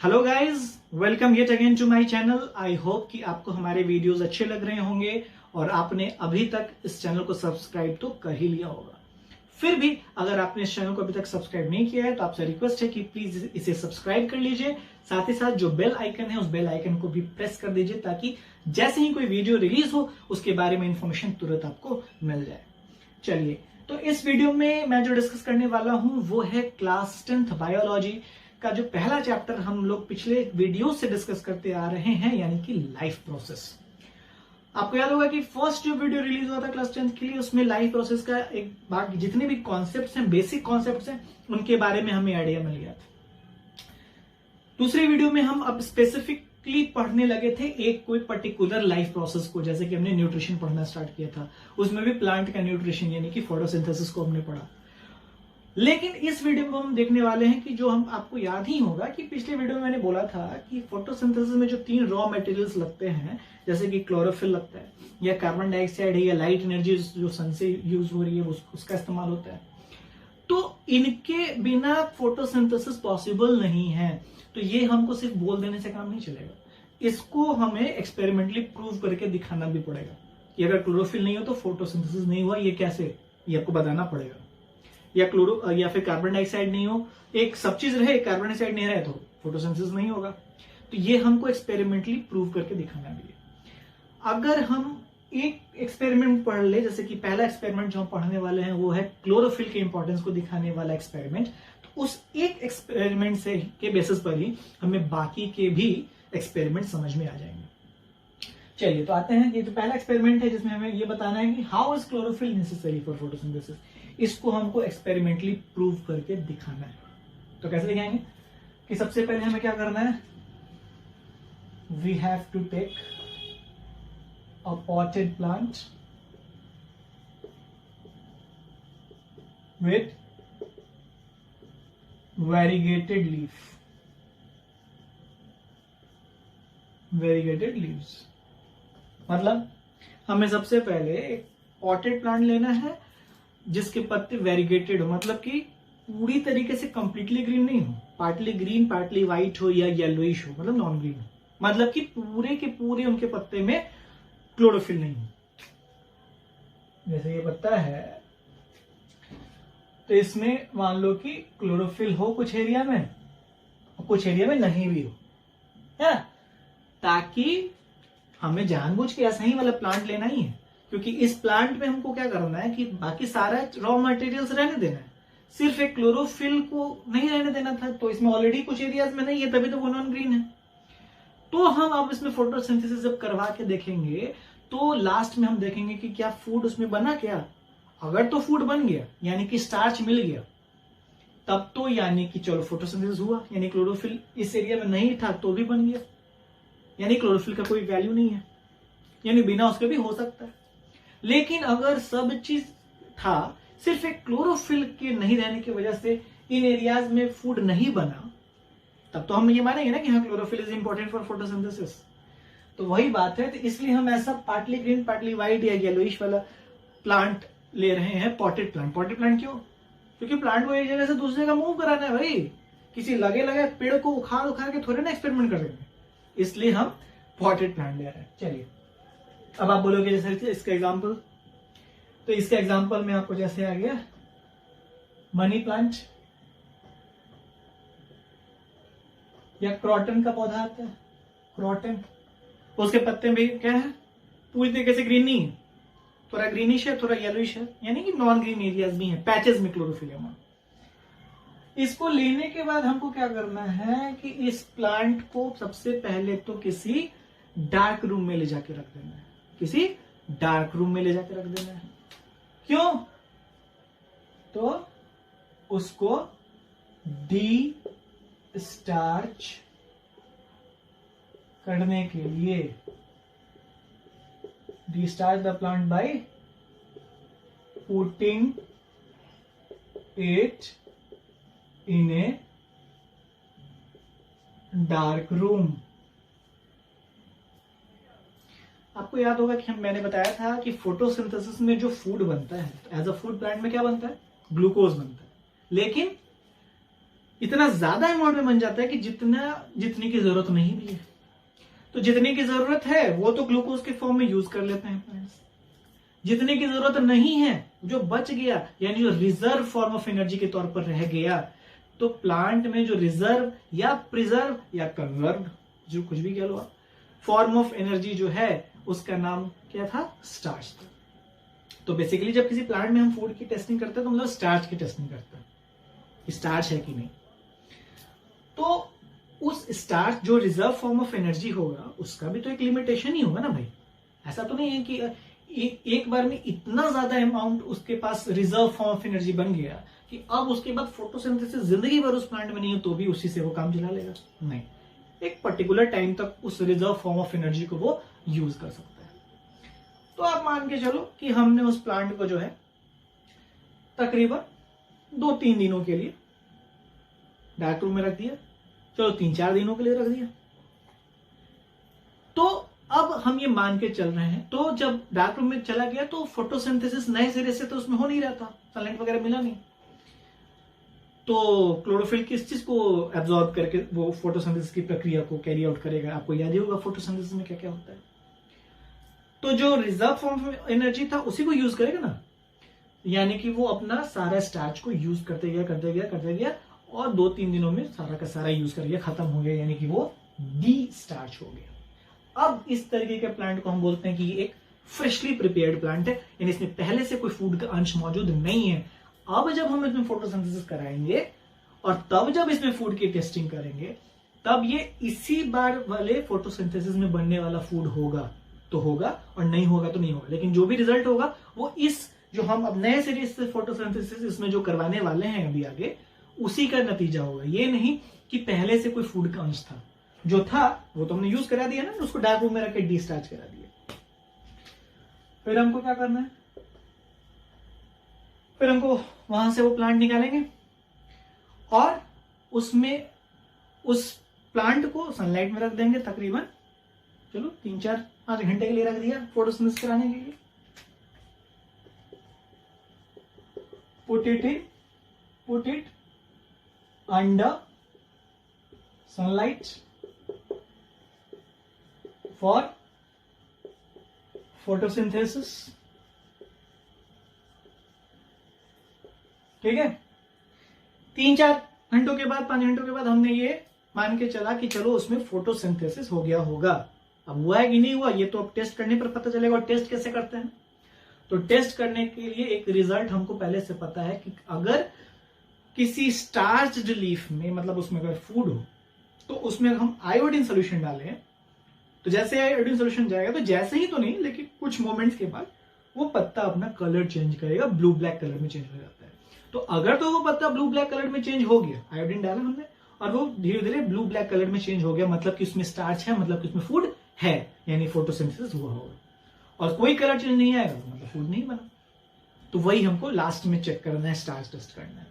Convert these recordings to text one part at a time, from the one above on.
Hello guys, welcome yet again to my channel. I hope कि आपको हमारे videos अच्छे लग रहे होंगे और आपने अभी तक इस चैनल को सब्सक्राइब तो कर ही लिया होगा। फिर भी अगर आपने इस चैनल को अभी तक सब्सक्राइब नहीं किया है तो आपसे रिक्वेस्ट है कि प्लीज इसे सब्सक्राइब कर लीजिए। साथ ही साथ जो बेल आइकन है उस बेल आइकन को भी प्रेस कर दीजिए ताकि जैसे ही कोई वीडियो रिलीज हो उसके बारे में इंफॉर्मेशन तुरंत आपको मिल जाए। चलिए, तो इस वीडियो में मैं जो डिस्कस करने वाला हूं वो है क्लास 10th बायोलॉजी का जो पहला चैप्टर हम लोग पिछले वीडियो से डिस्कस करते आ रहे हैं, यानी कि लाइफ प्रोसेस। आपको याद होगा कि फर्स्ट जो वीडियो रिलीज हुआ था क्लास 10th के लिए, उसमें लाइफ प्रोसेस का एक भाग, जितने भी कॉन्सेप्ट्स हैं, बेसिक कॉन्सेप्ट्स हैं, उनके बारे में हमें आइडिया मिल गया था। दूसरी वीडियो में हम अब स्पेसिफिकली पढ़ने लगे थे एक कोई पर्टिकुलर लाइफ प्रोसेस को, जैसे कि हमने न्यूट्रिशन पढ़ना स्टार्ट किया था। उसमें भी प्लांट का न्यूट्रिशन यानी कि फोटोसिंथेसिस को हमने पढ़ा। लेकिन इस वीडियो में हम देखने वाले हैं कि जो हम आपको याद ही होगा कि पिछले वीडियो में मैंने बोला था कि फोटोसिंथेसिस में जो 3 रॉ मटेरियल्स लगते हैं, जैसे कि क्लोरोफिल लगता है, या कार्बन डाइऑक्साइड है, या लाइट एनर्जी जो सन से यूज हो रही है उसका इस्तेमाल होता है, तो इनके बिना फोटोसिंथेसिस पॉसिबल नहीं है। तो ये हमको सिर्फ बोल देने से काम नहीं चलेगा, इसको हमें एक्सपेरिमेंटली प्रूव करके दिखाना भी पड़ेगा कि अगर क्लोरोफिल नहीं हो तो फोटोसिंथेसिस नहीं हुआ। ये कैसे, ये आपको बताना पड़ेगा। या फिर कार्बन डाइऑक्साइड नहीं हो, एक सब चीज रहे, कार्बन डाइऑक्साइड नहीं रहे तो फोटोसिंथेसिस नहीं होगा। तो ये हमको एक्सपेरिमेंटली प्रूव करके दिखाना भी है। अगर हम एक एक्सपेरिमेंट पढ़ ले, जैसे कि पहला एक्सपेरिमेंट जो हम पढ़ने वाले हैं वो है क्लोरोफिल के इंपॉर्टेंस को दिखाने वाला एक्सपेरिमेंट, तो उस एक एक्सपेरिमेंट से के बेसिस पर ही हमें बाकी के भी एक्सपेरिमेंट समझ में आ जाएंगे। चलिए, तो आते हैं। ये जो पहला एक्सपेरिमेंट है जिसमें हमें ये बताना है कि how is chlorophyll necessary for photosynthesis, इसको हमको एक्सपेरिमेंटली प्रूव करके दिखाना है। तो कैसे दिखाएंगे कि सबसे पहले हमें क्या करना है, we have to take a potted plant with variegated leaves. मतलब हमें सबसे पहले एक पॉटेड प्लांट लेना है जिसके पत्ते वेरीगेटेड हो, मतलब कि पूरी तरीके से कंप्लीटली ग्रीन नहीं हो, पार्टली ग्रीन पार्टली व्हाइट हो या येलोइश हो, मतलब नॉन ग्रीन हो, मतलब कि पूरे के पूरे उनके पत्ते में क्लोरोफिल नहीं हो। जैसे ये पत्ता है तो इसमें मान लो कि क्लोरोफिल हो कुछ एरिया में और कुछ एरिया में नहीं भी हो, है, ताकि हमें जानबूझ के ऐसा ही वाला प्लांट लेना ही है, क्योंकि इस प्लांट में हमको क्या करना है कि बाकी सारा रॉ मटेरियल्स रहने देना है, सिर्फ एक क्लोरोफिल को नहीं रहने देना था। तो इसमें ऑलरेडी कुछ एरियाज में नहीं है, तभी तो वो नॉन ग्रीन है। तो हम अब इसमें फोटोसिंथेसिस जब करवा के देखेंगे तो लास्ट में हम देखेंगे कि क्या फूड उसमें बना क्या। अगर तो फूड बन गया यानी कि स्टार्च मिल गया, तब तो यानी कि चलो फोटोसिंथेसिस हुआ, यानी क्लोरोफिल इस एरिया में नहीं था तो भी बन गया, यानी क्लोरोफिल का कोई वैल्यू नहीं है, यानी बिना उसके भी हो सकता है। लेकिन अगर सब चीज था, सिर्फ एक क्लोरोफिल के नहीं रहने की वजह से इन एरियाज में फूड नहीं बना, तब तो हम ये मानेंगे ना कि हाँ chlorophyll is important for photosynthesis. तो वही बात है, तो इसलिए हम ऐसा पार्टली ग्रीन पार्टली व्हाइट या येलोइश वाला प्लांट ले रहे हैं, पॉटेड प्लांट। पॉटेड प्लांट क्यों? क्योंकि प्लांट को एक जगह से दूसरी जगह मूव कराना है भाई, किसी लगे लगे पेड़ को उखाड़ के थोड़े ना एक्सपेरिमेंट करेंगे, इसलिए हम पॉटेड प्लांट ले रहे हैं। चलिए, अब आप बोलोगे जैसे इसका एग्जाम्पल, तो इसका एग्जाम्पल में आपको जैसे आ गया मनी प्लांट या क्रॉटन का पौधा आता है, क्रॉटन, उसके पत्ते भी क्या है, पूरी तरीके से ग्रीन नहीं है, थोड़ा ग्रीनिश है, थोड़ा येलोइश है, यानी कि नॉन ग्रीन एरियाज भी हैं, पैचेस में क्लोरोफिल है। इसको लेने के बाद हमको क्या करना है कि इस प्लांट को सबसे पहले तो किसी डार्क रूम में ले जाके रख देना है, किसी डार्क रूम में ले जाके रख देना है। क्यों? तो उसको डी स्टार्च करने के लिए, D starch the plant by putting it in a dark room. आपको याद होगा कि मैंने बताया था कि फोटोसिंथेसिस में जो फूड बनता है, एज अ फूड प्लांट में क्या बनता है, ग्लूकोज बनता है। लेकिन इतना ज्यादा अमाउंट में बन जाता है कि जितने की जरूरत नहीं भी है। तो जितने की जरूरत है वो तो ग्लूकोज के फॉर्म में यूज कर लेते हैं प्लांट्स। जितने की जरूरत नहीं है, जो बच गया यानी जो रिजर्व फॉर्म ऑफ एनर्जी के तौर पर रह गया, तो प्लांट में जो रिजर्व या प्रिजर्व या कंजर्व, जो कुछ भी कह लो आप, फॉर्म ऑफ एनर्जी जो है उसका नाम क्या था? स्टार्च था। तो बेसिकली जब किसी प्लांट में हम फूड की टेस्टिंग करते हैं तो मतलब स्टार्च की टेस्टिंग करते हैं, स्टार्च है कि नहीं। तो उस स्टार्च जो रिजर्व फॉर्म ऑफ एनर्जी होगा उसका भी तो एक लिमिटेशन ही होगा ना भाई। ऐसा तो नहीं है कि एक बार में इतना ज्यादा अमाउंट उसके पास रिजर्व फॉर्म ऑफ एनर्जी बन गया कि अब उसके बाद फोटोसिंथेसिस जिंदगी भर उस प्लांट में नहीं है तो भी उसी से वो काम चला लेगा। नहीं, एक पर्टिकुलर टाइम तक उस रिजर्व फॉर्म ऑफ एनर्जी को वो यूज कर सकता है। तो आप मान के चलो कि हमने उस प्लांट को जो है तकरीबन 2-3 दिनों के लिए डार्क रूम में रख दिया, चलो 3-4 दिनों के लिए रख दिया। तो अब हम ये मान के चल रहे हैं, तो जब डार्क रूम में चला गया तो फोटोसिंथेसिस नए सिरे से तो उसमें हो नहीं रहा था, सनलाइट वगैरह मिला नहीं, तो क्लोरोफिल किस चीज को एब्जॉर्ब करके वो फोटोसिंथेसिस की प्रक्रिया को कैरी आउट करेगा? आपको याद ही होगा फोटोसिंथेसिस में क्या क्या होता है। तो जो रिजर्व फॉर्म ऑफ एनर्जी था उसी को यूज करेगा ना, यानी कि वो अपना सारा स्टार्च को यूज करते गया और 2-3 दिनों में सारा का सारा यूज कर गया, खत्म हो गया, यानी कि वो डी स्टार्च हो गया। अब इस तरीके के प्लांट को हम बोलते हैं कि ये एक फ्रेशली प्रिपेयर्ड प्लांट है, यानी इसमें पहले से कोई फूड का अंश मौजूद नहीं है। अब जब हम इसमें फोटोसिंथेसिस कराएंगे और तब जब इसमें फूड की टेस्टिंग करेंगे, तब ये इसी बार वाले फोटोसिंथेसिस में बनने वाला फूड होगा तो होगा और नहीं होगा तो नहीं होगा, लेकिन जो भी रिजल्ट होगा वो इस जो हम अब नए सीरीज से फोटोसिंथेसिस इसमें जो करवाने वाले हैं अभी आगे, उसी का नतीजा होगा। ये नहीं कि पहले से कोई फूड का अंश था, जो था वो तो हमने यूज करा दिया ना, उसको डार्क रूम में रख के डिस्चार्ज करा दिया। फिर हमको क्या करना है? फिर हमको वहां से वो प्लांट निकालेंगे और उसमें उस प्लांट को सनलाइट में रख देंगे, तकरीबन चलो 3-4-5 घंटे के लिए रख दिया फोटोसिंथेसिस कराने के लिए। Put it under sunlight for photosynthesis. ठीक है, 3-4 घंटों के बाद, 5 घंटों के बाद हमने ये मान के चला कि चलो उसमें फोटोसिंथेसिस हो गया होगा। अब हुआ है कि नहीं हुआ ये तो अब टेस्ट करने पर पता चलेगा। और टेस्ट कैसे करते हैं? तो टेस्ट करने के लिए एक रिजल्ट हमको पहले से पता है कि अगर किसी स्टार्च्ड लीफ में, मतलब उसमें अगर फूड हो तो उसमें हम आयोडीन सोल्यूशन डालें, तो जैसे आयोडीन सोल्यूशन जाएगा तो जैसे ही तो नहीं, लेकिन कुछ मोमेंट्स के बाद वो पत्ता अपना कलर चेंज करेगा, ब्लू ब्लैक कलर में चेंज हो जाता है। तो अगर तो वो पत्ता ब्लू ब्लैक कलर में चेंज हो गया, आयोडीन डाला हमने और वो धीरे धीरे ब्लू ब्लैक कलर में चेंज हो गया, मतलब कि उसमें स्टार्च है, मतलब कि उसमें फूड है, यानी फोटोसिंथेसिस हुआ होगा। और कोई कलर चेंज नहीं आएगा मतलब फूड नहीं बना। तो वही हमको लास्ट में चेक करना है, स्टार्च टेस्ट करना है।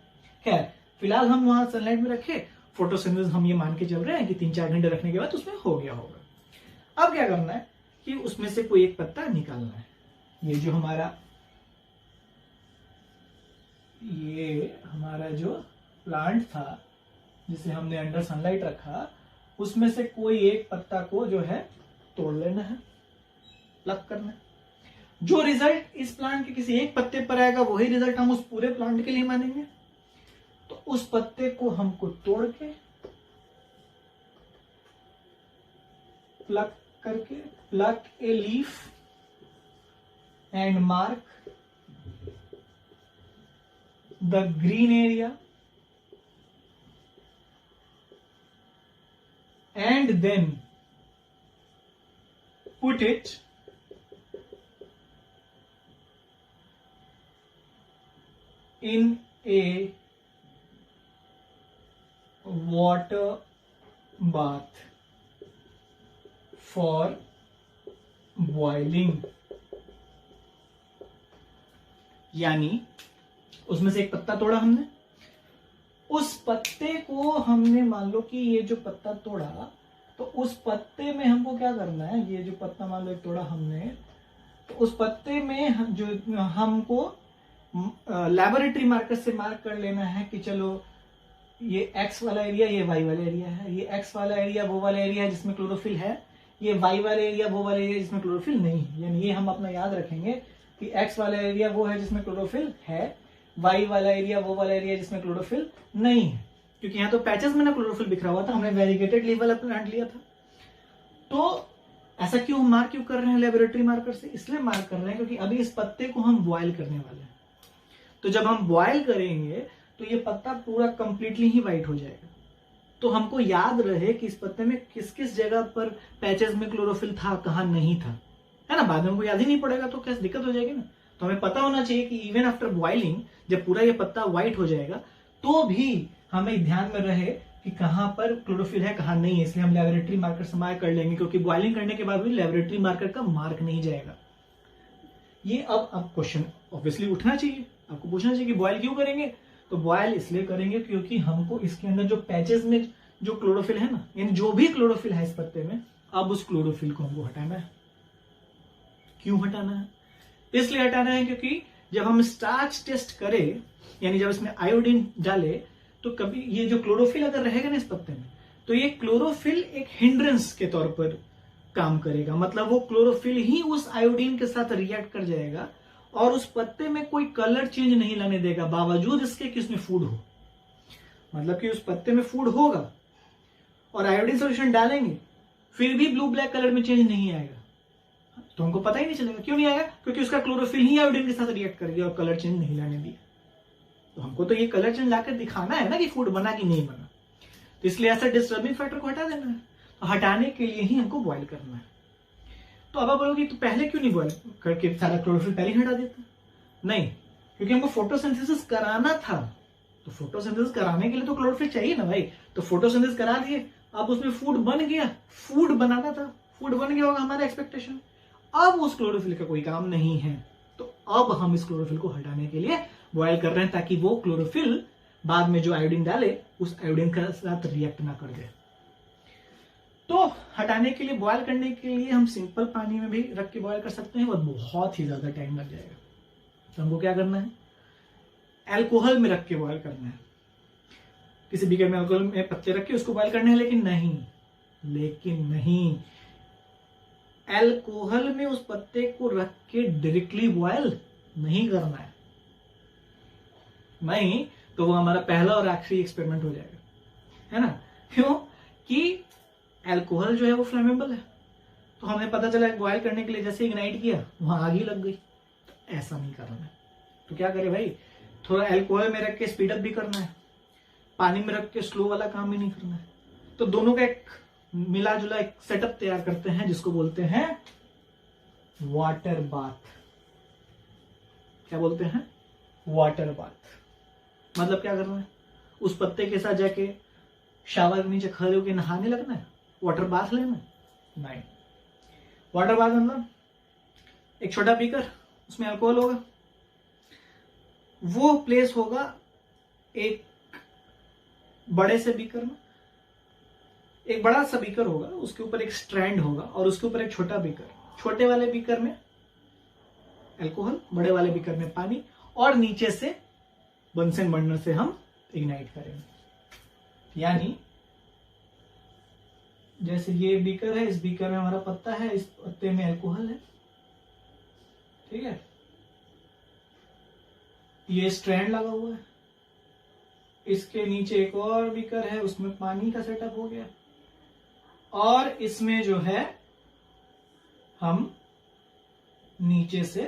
खैर, फिलहाल हम वहां सनलाइट में रखे, फोटोसिंथेसिस हम ये मान के चल रहे हैं कि 3-4 घंटे रखने के बाद उसमें हो गया होगा। अब क्या करना है कि उसमें से कोई एक पत्ता निकालना है। ये जो हमारा जो प्लांट था जिसे हमने अंडर सनलाइट रखा, उसमें से कोई एक पत्ता को जो है तोड़ लेना है, प्लग करना है। जो रिजल्ट इस प्लांट के किसी एक पत्ते पर आएगा वही रिजल्ट हम उस पूरे प्लांट के लिए मानेंगे। तो उस पत्ते को हमको तोड़ के प्लग करके, plug a leaf and mark the green area and then put it in a water bath for boiling। यानी उसमें से एक पत्ता तोड़ा हमने, उस पत्ते को हमने, मान लो कि ये जो पत्ता तोड़ा, तो उस पत्ते में हमको क्या करना है, ये जो पत्ता मान लो तोड़ा हमने, तो उस पत्ते में जो हमको लैबोरेटरी मार्कर से मार्क कर लेना है कि चलो ये एक्स वाला एरिया, ये वाई वाला एरिया है। ये एक्स वाला एरिया वो वाला एरिया है जिसमें क्लोरोफिल है, ये वाई वाला एरिया वो वाला एरिया जिसमें क्लोरोफिल नहीं है। यानी ये हम अपना याद रखेंगे कि एक्स वाला एरिया वो है जिसमें क्लोरोफिल है, वाई वाला एरिया वो वाला एरिया जिसमें क्लोरोफिल नहीं है। क्योंकि यहाँ तो पैचेस में ना क्लोरोफिल बिखरा हुआ था, हमने वेरीगेटेड लीफ वाला प्लांट लिया था। तो ऐसा क्यों मार्क क्यों कर रहे हैं लेबोरेटरी मार्कर से? इसलिए मार्क कर रहे हैं क्योंकि अभी इस पत्ते को हम बॉयल करने वाले हैं। तो जब हम बॉयल करेंगे तो ये पत्ता पूरा कंप्लीटली ही व्हाइट हो जाएगा। तो हमको याद रहे कि इस पत्ते में किस किस जगह पर पैचेस में क्लोरोफिल था, कहाँ नहीं था, है ना। बाद में हमको याद ही नहीं पड़ेगा तो कैसे दिक्कत हो जाएगी ना। तो हमें पता होना चाहिए कि इवन आफ्टर बॉइलिंग जब पूरा ये पत्ता व्हाइट हो जाएगा तो भी हमें ध्यान में रहे कि कहां पर क्लोरोफिल है कहां नहीं है। इसलिए हम लेबोरेटरी मार्कर से मार्क कर लेंगे, क्योंकि बॉइलिंग करने के बाद भी लेबोरेटरी मार्कर का मार्क नहीं जाएगा। ये अब क्वेश्चन ऑब्वियसली उठना चाहिए, आपको पूछना चाहिए कि बॉयल क्यों करेंगे? तो बॉयल इसलिए करेंगे क्योंकि हमको इसके अंदर जो पैचेस में जो क्लोरोफिल है ना, यानी जो भी क्लोरोफिल है इस पत्ते में, अब उस क्लोरोफिल को हमको हटाना है। क्यों हटाना है? इसलिए हटाना है क्योंकि जब हम स्टार्च टेस्ट करें, यानी जब इसमें आयोडीन डाले, तो कभी ये जो क्लोरोफिल अगर रहेगा ना इस पत्ते में, तो ये क्लोरोफिल एक हिंड्रेंस के तौर पर काम करेगा। मतलब वो क्लोरोफिल ही उस आयोडीन के साथ रिएक्ट कर जाएगा और उस पत्ते में कोई कलर चेंज नहीं लाने देगा, बावजूद इसके कि उसमें फूड हो। मतलब कि उस पत्ते में फूड होगा और आयोडीन सोल्यूशन डालेंगे, फिर भी ब्लू ब्लैक कलर में चेंज नहीं आएगा। तो हमको पता ही नहीं चलेगा। क्यों नहीं आएगा? क्योंकि उसका क्लोरोफिल ही आयोडीन के साथ रिएक्ट करेगी और कलर चेंज नहीं लाने दिया। तो हमको तो ये कलर चेंज लाकर दिखाना है ना कि फूड बना कि नहीं बना। तो इसलिए ऐसा डिस्टर्बिंग फैक्टर को हटा देना है। तो हटाने के लिए ही हमको बॉयल करना है। तो अब आप बोलोगे तो पहले क्यों नहीं बॉयल करके सारा क्लोरोफिल पहले ही हटा देता? नहीं, क्योंकि हमको फोटोसिंथेसिस कराना था। तो फोटोसिंथेसिस कराने के लिए तो क्लोरोफिल चाहिए ना भाई। तो फोटोसिंथेसिस करा दिए, अब उसमें फूड बन गया, फूड बनाना था, फूड बन गया होगा हमारा एक्सपेक्टेशन। अब उस क्लोरोफिल का कोई काम नहीं है। तो अब हम इस क्लोरोफिल को हटाने के लिए बॉयल कर रहे हैं, ताकि वो क्लोरोफिल बाद में जो आयोडीन डाले उस आयोडीन के साथ रिएक्ट ना कर दे। तो हटाने के लिए, बॉयल करने के लिए हम सिंपल पानी में भी रख के बॉयल कर सकते हैं और बहुत ही ज्यादा टाइम लग जाएगा। तो हमको क्या करना है? अल्कोहल में रख के बॉयल करना है। किसी बीकर में अल्कोहल में पत्ते रख के उसको बॉयल करना है, लेकिन नहीं, अल्कोहल में उस पत्ते को रख के डायरेक्टली बॉयल नहीं करना है। नहीं तो वो हमारा पहला और आखिरी एक्सपेरिमेंट हो जाएगा, है ना। क्यों? कि अल्कोहल जो है वो फ्लेमेबल है। तो हमें पता चला बॉयल करने के लिए जैसे इग्नाइट किया वहां आग ही लग गई। तो ऐसा नहीं करना है। तो क्या करें भाई, थोड़ा अल्कोहल में रख के स्पीड अप भी करना है, पानी में रख के स्लो वाला काम भी नहीं करना है। तो दोनों का एक मिला जुला एक सेटअप तैयार करते हैं जिसको बोलते हैं वाटर बाथ। क्या बोलते हैं? Water bath. मतलब क्या करना है? उस पत्ते के साथ जाके शावर के नीचे खड़े होकर नहाने लगना है, वाटर बाथ लेना है? नहीं। वाटर बाथ मतलब एक छोटा बीकर, उसमें अल्कोहल होगा, वो प्लेस होगा एक बड़े से बीकर में। एक बड़ा सा बीकर होगा, उसके ऊपर एक स्ट्रैंड होगा और उसके ऊपर एक छोटा बीकर। छोटे वाले बीकर में अल्कोहल, बड़े वाले बीकर में पानी, और नीचे से बंसन बर्नर से हम इग्नाइट करेंगे। यानी जैसे ये बीकर है, इस बीकर में हमारा पत्ता है, इस पत्ते में अल्कोहल है, ठीक है। ये स्ट्रैंड लगा हुआ है, इसके नीचे एक और बीकर है, उसमें पानी का सेटअप हो गया, और इसमें जो है हम नीचे से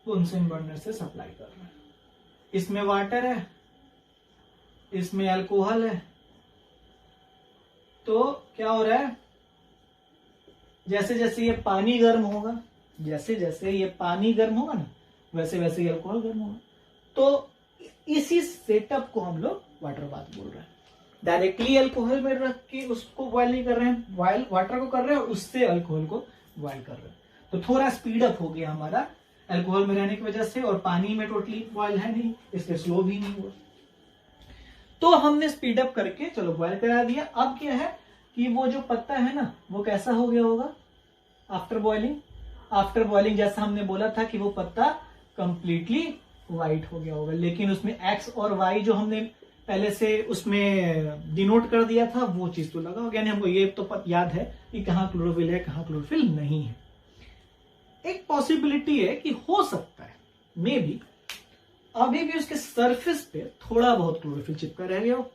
बुनसेन बर्नर से सप्लाई कर रहे हैं। इसमें वाटर है, इसमें अल्कोहल है। तो क्या हो रहा है, जैसे जैसे ये पानी गर्म होगा, जैसे जैसे ये पानी गर्म होगा ना, वैसे वैसे ये अल्कोहल गर्म होगा। तो इसी सेटअप को हम लोग वाटर बाथ बोल रहे हैं। डायरेक्टली अल्कोहल में रख के उसको बॉयल नहीं कर रहे हैं, बॉयल वाटर को कर रहे हैं और उससे अल्कोहल को बॉयल कर रहे हैं। तो थोड़ा स्पीड अप हो गया हमारा अल्कोहल में रहने की वजह से, और पानी में टोटली बॉयल है नहीं, इसलिए स्लो भी नहीं हुआ। तो हमने स्पीड अप करके चलो बॉयल करा दिया। अब क्या है कि वो जो पत्ता है ना, वो कैसा हो गया होगा आफ्टर बॉइलिंग? आफ्टर बॉइलिंग जैसा हमने बोला था कि वो पत्ता कंप्लीटली व्हाइट हो गया होगा, लेकिन उसमें एक्स और वाई जो हमने पहले से उसमें डिनोट कर दिया था, वो चीज तो लगा हो गया। हमको ये तो याद है कि कहाँ क्लोरोफिल है, कहाँ क्लोरोफिल नहीं है। एक पॉसिबिलिटी है कि हो सकता है मे बी अभी भी उसके सरफेस पे थोड़ा बहुत क्लोरोफिल चिपका रह गया हो,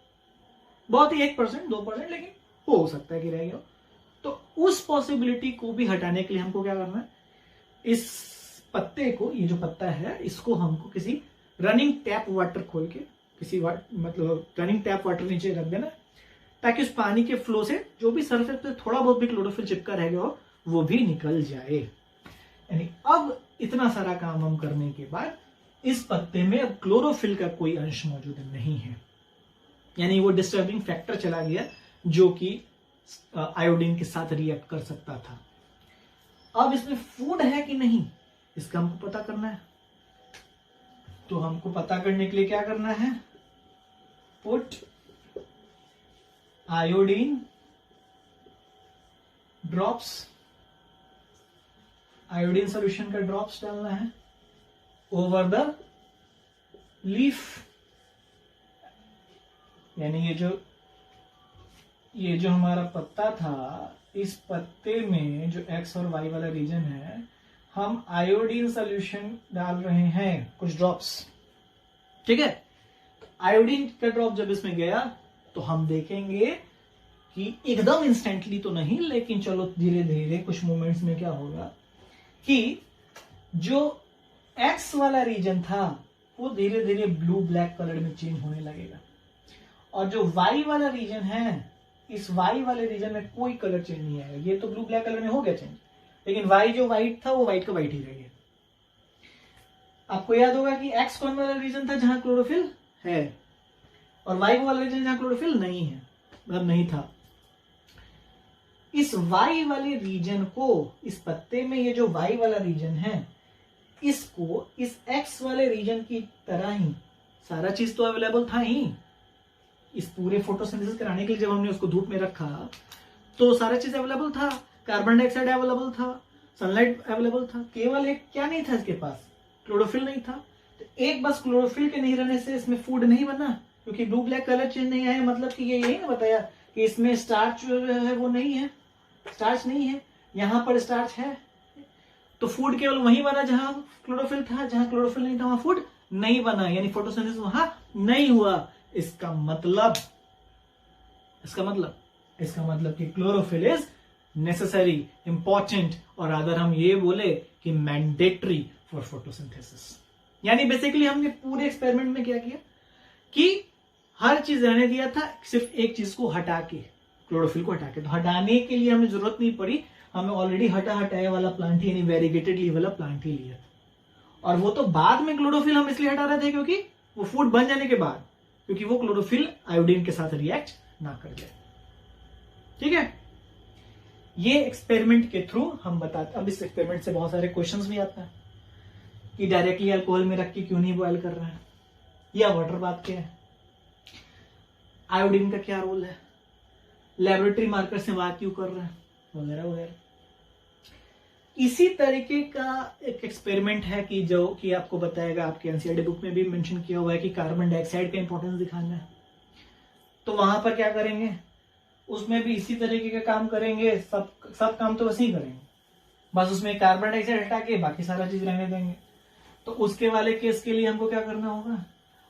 बहुत ही 1% 2%, लेकिन हो सकता है कि रह गया हो। तो उस पॉसिबिलिटी को भी हटाने के लिए हमको क्या करना है, इस पत्ते को, ये जो पत्ता है इसको हमको किसी रनिंग टैप वाटर खोल के किसी मतलब रनिंग टैप वाटर नीचे रख देना, ताकि उस पानी के फ्लो से जो भी सरफेस पे थोड़ा बहुत भी क्लोरोफिल चिपका रह गया हो वो भी निकल जाए। यानी अब इतना सारा काम हम करने के बाद इस पत्ते में अब क्लोरोफिल का कोई अंश मौजूद नहीं है, यानी वो डिस्टर्बिंग फैक्टर चला गया जो कि आयोडीन के साथ रिएक्ट कर सकता था। अब इसमें फूड है कि नहीं इसका हमको पता करना है। तो हमको पता करने के लिए क्या करना है, put iodine drops, iodine solution का ड्रॉप्स डालना है ओवर द लीफ। यानी ये जो हमारा पत्ता था, इस पत्ते में जो एक्स और वाई वाला रीजन है, हम आयोडीन सॉल्यूशन डाल रहे हैं, कुछ ड्रॉप्स। ठीक है, आयोडीन का ड्रॉप जब इसमें गया तो हम देखेंगे कि एकदम इंस्टेंटली तो नहीं, लेकिन चलो धीरे धीरे कुछ मोमेंट्स में क्या होगा कि जो एक्स वाला रीजन था वो धीरे धीरे ब्लू ब्लैक कलर में चेंज होने लगेगा, और जो वाई वाला रीजन है, इस वाई वाले रीजन में कोई कलर चेंज नहीं आएगा। ये तो ब्लू ब्लैक कलर में हो गया चेंज, लेकिन वाई जो व्हाइट था वो व्हाइट का व्हाइट ही रह गया। आपको याद होगा कि एक्स कौन वाला रीजन था जहां क्लोरोफिल है, और वाई वाला रीजन जहां क्लोरोफिल नहीं है, मतलब नहीं था। इस वाई वाले रीजन को, इस पत्ते में ये जो वाई वाला रीजन है, इसको इस एक्स वाले रीजन की तरह ही सारा चीज तो अवेलेबल था ही। इस पूरे फोटोसिंथेसिस कराने के लिए जब हमने उसको धूप में रखा तो सारा चीज अवेलेबल था, कार्बन डाइऑक्साइड अवेलेबल था, सनलाइट अवेलेबल था, केवल एक क्या नहीं था इसके पास, क्लोरोफिल नहीं था। तो एक बस क्लोरोफिल के नहीं रहने से इसमें फूड नहीं बना, क्योंकि ब्लू ब्लैक कलर चेंज नहीं आया, मतलब कि ये यही ना बताया कि इसमें स्टार्च जो है वो नहीं है, स्टार्च नहीं है, यहां पर स्टार्च है। तो फूड केवल वहीं बना जहां क्लोरोफिल था, जहां क्लोरोफिल नहीं था वहां फूड नहीं बना, यानी फोटोसिंथेसिस वहां नहीं हुआ। इसका मतलब कि क्लोरोफिल इज नेसेसरी, इंपॉर्टेंट, और अगर हम ये बोले कि मैंडेटरी फॉर फोटोसिंथेसिस। यानी बेसिकली हमने पूरे एक्सपेरिमेंट में क्या किया कि हर चीज रहने दिया था, सिर्फ एक चीज को हटा के, क्लोरोफिल को हटा के। तो हटाने के लिए हमें जरूरत नहीं पड़ी, हमें ऑलरेडी हटाया वाला प्लांट यानी वेरीगेटेड लीफ वाला प्लांट ही लिया था। और वो तो बाद में क्लोरोफिल हम इसलिए हटा रहे थे क्योंकि वो फूड बन जाने के बाद, क्योंकि वो क्लोरोफिल आयोडीन के साथ रिएक्ट ना कर जाए। ठीक है, ये एक्सपेरिमेंट के थ्रू हम बताते। अब इस एक्सपेरिमेंट से बहुत सारे क्वेश्चंस भी आते हैं कि डायरेक्टली अल्कोहल में रख के क्यों नहीं बॉयल कर रहे हैं, या वाटर बात क्या है, आयोडीन का क्या रोल है, लेबोरेटरी मार्कर से बात क्यों कर रहे हैं, वगैरह वगैरह। इसी तरीके का एक एक्सपेरिमेंट है कि जो कि आपको बताएगा, आपके एनसीईआरटी बुक में भी मेंशन किया हुआ है कि कार्बन डाइऑक्साइड का इंपॉर्टेंस दिखाना है। तो वहां पर क्या करेंगे, उसमें भी इसी तरीके का काम करेंगे, सब काम तो वैसे ही करेंगे, बस उसमें कार्बन डाइऑक्साइड हटा के बाकी सारा चीज रहने देंगे। तो उसके वाले केस के लिए हमको क्या करना होगा,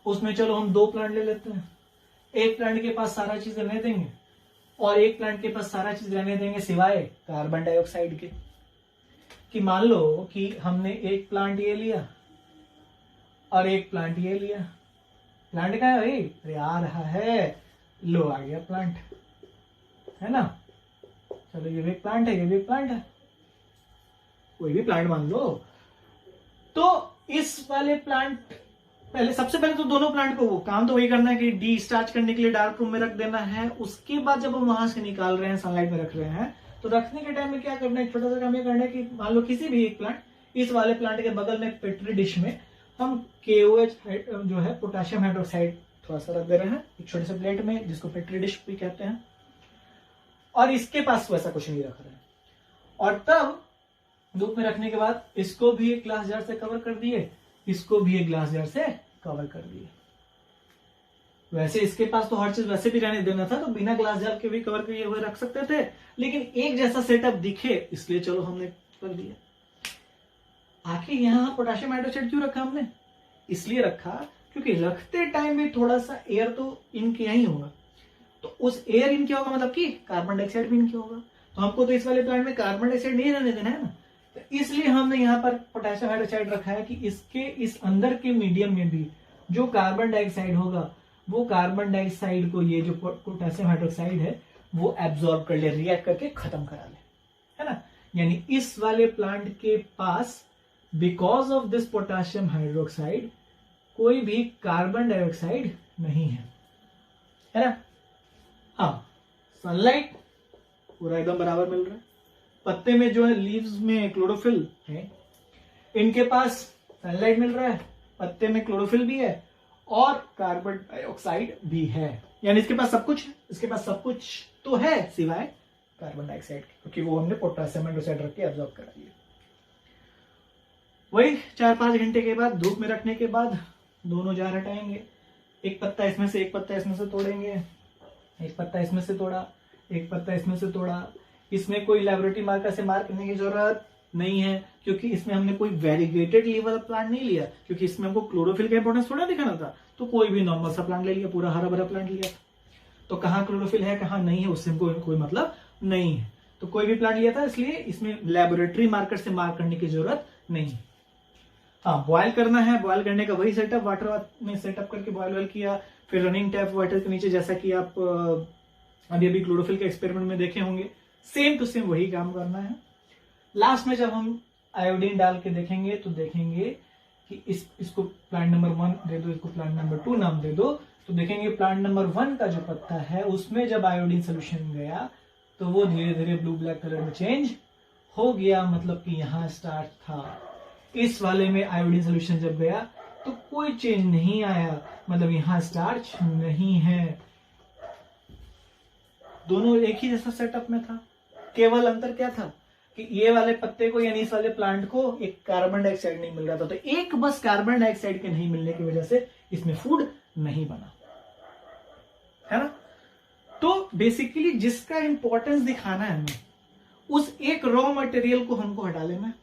उसमें चलो हम 2 प्लांट ले लेते हैं, एक प्लांट के पास सारा चीज रहने देंगे और एक प्लांट के पास सारा चीज रहने देंगे सिवाय कार्बन डाइऑक्साइड के। कि मान लो कि हमने एक प्लांट ये लिया और एक प्लांट ये लिया, प्लांट का है भाई, अरे आ रहा है, लो आ गया प्लांट, है ना। चलो ये भी प्लांट है, ये भी प्लांट है, कोई भी प्लांट मान लो। तो इस वाले प्लांट, सबसे पहले तो दोनों प्लांट को वो काम तो वही करना है कि डी स्टार्च करने के लिए डार्क रूम में रख देना है। उसके बाद जब हम वहां से निकाल रहे हैं, सनलाइट में रख रहे हैं, तो रखने के टाइम में क्या करना है, छोटा सा काम ये करना है कि मान लो किसी भी एक प्लांट, इस वाले प्लांट के बगल में पेट्री डिश में हम KOH जो है पोटेशियम हाइड्रोक्साइड थोड़ा सा रख दे रहे हैं एक छोटे से प्लेट में, जिसको पेट्री डिश भी कहते हैं, और इसके पास वैसा कुछ नहीं रख रहे हैं। और तब धूप में रखने के बाद इसको भी एक ग्लास जार से कवर कर दिए, इसको भी एक ग्लास जार से कवर कर दिए। वैसे इसके पास तो हर चीज वैसे भी रहने देना था, तो बिना ग्लास जैल के भी कवर किए हुए रख सकते थे, लेकिन एक जैसा सेटअप दिखे इसलिए चलो हमने कर दिया। आखिर यहाँ पोटेशियम हाइड्रोक्साइड क्यों रखा हमने? इसलिए रखा क्योंकि रखते टाइम भी थोड़ा सा एयर तो इन किया ही होगा, तो उस एयर इन किया होगा मतलब कि कार्बन डाइऑक्साइड भी इन किया होगा, तो हमको तो इस वाले प्लांट में कार्बन डाइऑक्साइड नहीं रहने देना है ना, तो इसलिए हमने यहाँ पर पोटेशियम हाइड्रोक्साइड रखा है कि इसके इस अंदर के मीडियम में भी जो कार्बन डाइऑक्साइड होगा वो कार्बन डाइऑक्साइड को ये जो पोटेशियम हाइड्रोक्साइड है वो एब्जॉर्ब कर ले, रिएक्ट करके खत्म करा ले, है ना। यानी इस वाले प्लांट के पास because of this potassium hydroxide कोई भी कार्बन डाइऑक्साइड नहीं है ना। हाँ, सनलाइट पूरा एकदम बराबर मिल रहा है। पत्ते में जो है लीव्स में क्लोरोफिल है, इनके पास सनलाइट मिल रहा है, पत्ते में क्लोरोफिल भी है और कार्बन डाइऑक्साइड भी है, यानी इसके पास सब कुछ है। इसके पास सब कुछ तो है सिवाय कार्बन डाइऑक्साइड के, क्योंकि वो हमने पोटेशियम हाइड्रोक्साइड रख के एब्जॉर्ब करा लिया। वही 4-5 घंटे के बाद धूप में रखने के बाद दोनों जार हटाएंगे, एक पत्ता इसमें से एक पत्ता इसमें से तोड़ेंगे, एक पत्ता इसमें से तोड़ा, एक पत्ता इसमें से तोड़ा। इसमें कोई लैबोरेटरी मार्कर से मार्क करने की जरूरत नहीं है, क्योंकि इसमें हमने कोई वेरीगेटेड लीफ वाला प्लांट नहीं लिया, क्योंकि इसमें हमको क्लोरोफिल का इंपॉर्टेंस थोड़ा दिखाना था, तो कोई भी नॉर्मल सा प्लांट ले लिया, पूरा हरा भरा प्लांट लिया। तो कहाँ क्लोरोफिल है कहाँ नहीं है उससे हमको कोई मतलब नहीं है, तो कोई भी प्लांट लिया था, इसलिए इसमें लैबोरेटरी मार्कर से मार्क करने की जरूरत नहीं। हाँ, बॉयल करना है, बॉयल करने का वही सेटअप, वाटर में सेटअप करके बॉयल किया, फिर रनिंग टैप वाटर के नीचे, जैसा कि आप अभी क्लोरोफिल के एक्सपेरिमेंट में देखे होंगे, सेम टू सेम वही काम करना है। लास्ट में जब हम आयोडीन डाल के देखेंगे तो देखेंगे कि इसको प्लांट नंबर 1 दे दो, इसको प्लांट नंबर 2 नाम दे दो, तो देखेंगे प्लांट नंबर 1 का जो पत्ता है उसमें जब आयोडीन सोल्यूशन गया तो वो धीरे धीरे ब्लू ब्लैक कलर में चेंज हो गया, मतलब कि यहाँ स्टार्च था। इस वाले में आयोडीन सोल्यूशन जब गया तो कोई चेंज नहीं आया, मतलब यहाँ स्टार्च नहीं है। दोनों एक ही जैसा सेटअप में था, केवल अंतर क्या था कि ये वाले पत्ते को यानी इस वाले प्लांट को एक कार्बन डाइऑक्साइड नहीं मिल रहा था, तो एक बस कार्बन डाइऑक्साइड के नहीं मिलने की वजह से इसमें फूड नहीं बना, है ना। तो बेसिकली जिसका इंपॉर्टेंस दिखाना है हमें, उस एक रॉ मटेरियल को हमको हटा लेना है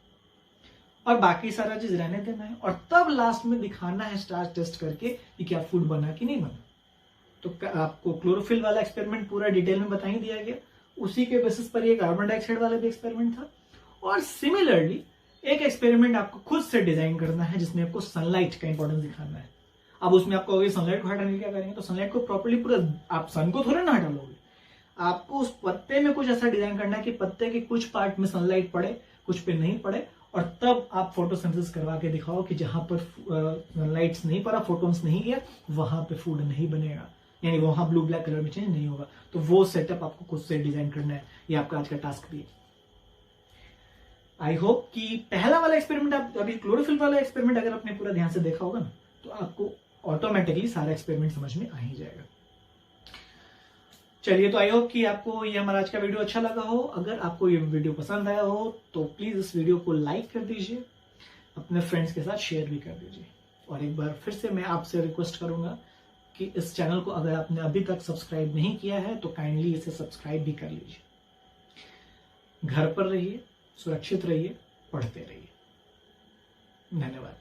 और बाकी सारा चीज रहने देना है, और तब लास्ट में दिखाना है स्टार्च टेस्ट करके कि क्या फूड बना कि नहीं बना। तो आपको क्लोरोफिल वाला एक्सपेरिमेंट पूरा डिटेल में बता ही दिया गया, उसी के बेसिस पर ये कार्बन डाइऑक्साइड वाला भी एक्सपेरिमेंट था। और सिमिलरली एक एक्सपेरिमेंट आपको खुद से डिजाइन करना है जिसमें आपको सनलाइट का इंपॉर्टेंस दिखाना है। अब उसमें आप कहोगे सनलाइट को हटाने क्या करेंगे, तो सनलाइट को प्रॉपर्ली पूरा, आप सन को थोड़ा ना हटा लोगे, आपको उस पत्ते में कुछ ऐसा डिजाइन करना है कि पत्ते के कुछ पार्ट में सनलाइट पड़े, कुछ पे नहीं पड़े, और तब आप फोटोसिंथेसिस करवा के दिखाओ कि जहां पर सनलाइट नहीं पड़ा, फोटोन्स नहीं गया, वहां पे फूड नहीं बनेगा, यानी वहां ब्लू ब्लैक कलर में चेंज नहीं होगा। तो वो सेटअप आपको खुद से डिजाइन करना है, ये आपका आज का टास्क भी है। आई होप कि पहला वाला एक्सपेरिमेंट, आप अभी क्लोरोफिल वाला एक्सपेरिमेंट अगर आपने पूरा ध्यान से देखा होगा ना, तो आपको ऑटोमेटिकली सारा एक्सपेरिमेंट समझ में आ ही जाएगा। चलिए, तो आई होप कि आपको ये हमारा आज का वीडियो अच्छा लगा हो। अगर आपको ये वीडियो पसंद आया हो तो प्लीज इस वीडियो को लाइक कर दीजिए, अपने फ्रेंड्स के साथ शेयर भी कर दीजिए, और एक बार फिर से मैं आपसे रिक्वेस्ट करूंगा कि इस चैनल को अगर आपने अभी तक सब्सक्राइब नहीं किया है तो काइंडली इसे सब्सक्राइब भी कर लीजिए। घर पर रहिए, सुरक्षित रहिए, पढ़ते रहिए। धन्यवाद।